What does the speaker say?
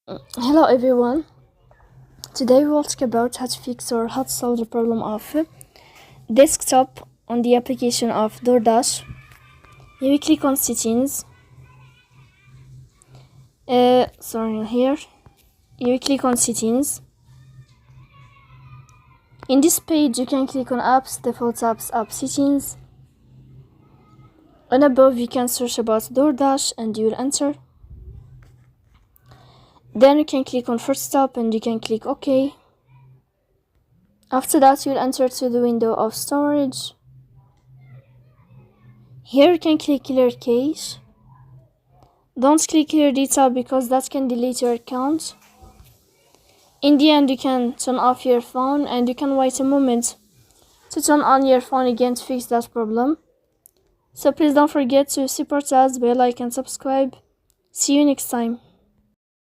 Hello everyone. Today we will talk about how to fix or how to solve the problem of desktop on the application of DoorDash. You will click on settings. Here. You will click on settings. In this page you can click on apps, default apps, app settings. And above you can search about DoorDash and you will enter. Then you can click on first stop and you can click OK. After that, you'll enter to the window of storage. Here you can click clear cache. Don't click clear data because that can delete your account. In the end, you can turn off your phone and you can wait a moment to turn on your phone again to fix that problem. So please don't forget to support us by like and subscribe. See you next time.